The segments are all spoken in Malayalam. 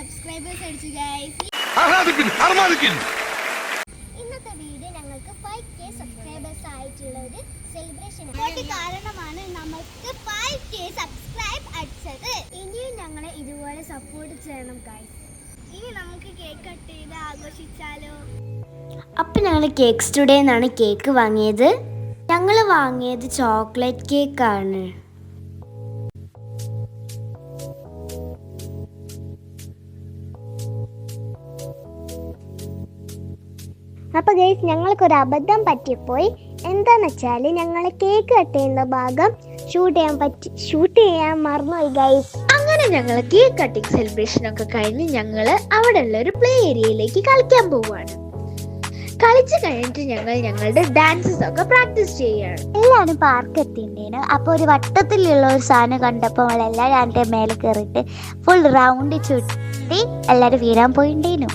സബ്സ്ക്രൈബേഴ്സ് അടിച്ചു ഗൈസ്. ഇന്നത്തെ വീഡിയോ ഞങ്ങൾക്ക് 5K സബ്സ്ക്രൈബേഴ്സ് ആയിട്ടുള്ള ഒരു സെലിബ്രേഷൻ കാരണമാണ് നമുക്ക് 5K സബ്സ്ക്രൈബ് അടിച്ചത്. ഇനിയും ഞങ്ങളെ ഇതുപോലെ സപ്പോർട്ട് ചെയ്യണം ഗൈസ്. ഇനി നമുക്ക് കേക്ക് കട്ട് ചെയ്ത് ആഘോഷിച്ചാലോ? അപ്പം ഞങ്ങൾ കേക്ക് സ്റ്റുഡിയോയിൽ നിന്നാണ് കേക്ക് വാങ്ങിയത്. ഞങ്ങൾ വാങ്ങിയത് ചോക്ലേറ്റ് കേക്കാണ്. അപ്പോൾ ഗൈസ് ഞങ്ങൾക്കൊരു അബദ്ധം പറ്റിപ്പോയി. എന്താണെന്ന് വെച്ചാൽ ഞങ്ങൾ കേക്ക് കട്ട് ചെയ്യുന്ന ഭാഗം ഷൂട്ട് ചെയ്യാൻ മറന്നുപോയി ഗൈസ്. അങ്ങനെ ഞങ്ങൾ കേക്ക് കട്ടിങ് സെലിബ്രേഷൻ ഒക്കെ കഴിഞ്ഞ് ഞങ്ങൾ അവിടെ ഉള്ള ഒരു പ്ലേ ഏരിയയിലേക്ക് കളിക്കാൻ പോവുകയാണ്. കളിച്ചു കഴിഞ്ഞിട്ട് ഞങ്ങൾ ഞങ്ങളുടെ ഡാൻസസ് ഒക്കെ പ്രാക്ടീസ് ചെയ്യുകയാണ്. എല്ലാവരും പാർക്ക് എത്തിണ്ടേനു. അപ്പോൾ ഒരു വട്ടത്തിലുള്ള ഒരു സാധനം കണ്ടപ്പോൾ നമ്മളെല്ലാവരും അതിൻ്റെ മേലെ കയറിയിട്ട് ഫുൾ റൗണ്ട് ചുറ്റി എല്ലാവരും വീഴാൻ പോയിണ്ടേനു.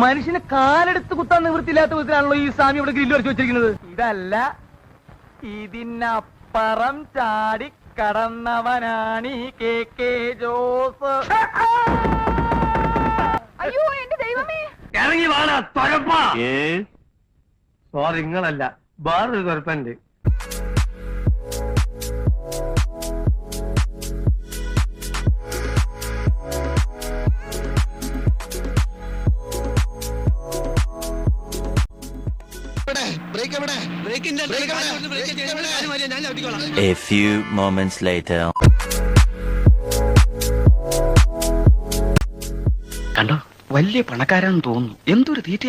മനുഷ്യനെ കാലെടുത്ത് കുത്താൻ നിവൃത്തിയില്ലാത്ത വിധത്തിലാണല്ലോ ഈ സ്വാമി ഇവിടെ ഗ്രില്ല് വരച്ച് വെച്ചിരിക്കുന്നത്. ഇതല്ല, ഇതിനപ്പുറം ചാടി കടന്നവനാണ് ഈ KK ജോസ്. അയ്യോ എന്റെ ദൈവമേ, ഇറങ്ങി വാടാ തൊരപ്പ. സോറി, നിങ്ങളല്ല, വേറൊരു തൊരപ്പുണ്ട്. A few moments later. കണ്ടോ, വലിയ പണക്കാരാന്ന് തോന്നുന്നു. എന്തൊരു തീറ്റ.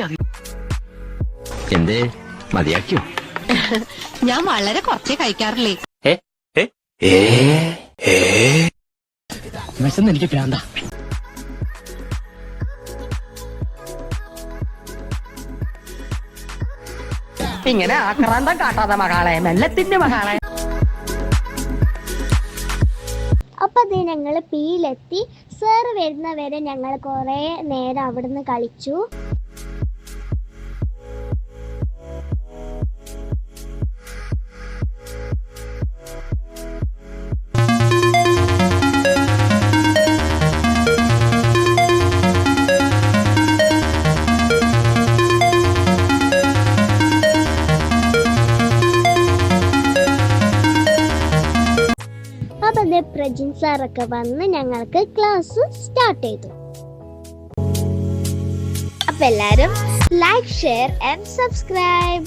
എന്തേ മതിയാക്കിയോ? ഞാൻ വളരെ കുറച്ചേ കഴിക്കാറില്ലേ. വിശന്ന് എനിക്ക് പ്രാന്ത. ഇങ്ങനെ ആക്രാന്തം കാട്ടാതെ മകളെ, മെല്ലത്തിന്റെ മകളെ. അപ്പോൾ അത് ഞങ്ങൾ പീയിലെത്തി. സാറ് വരുന്നവരെ ഞങ്ങൾ കുറേ നേരം അവിടുന്ന് കളിച്ചു. അപ്പം പ്രജിൻ സാറൊക്കെ വന്ന് ഞങ്ങൾക്ക് ക്ലാസ് സ്റ്റാർട്ട് ചെയ്തു. അപ്പം എല്ലാവരും ലൈക്ക്, ഷെയർ ആൻഡ് സബ്സ്ക്രൈബ്.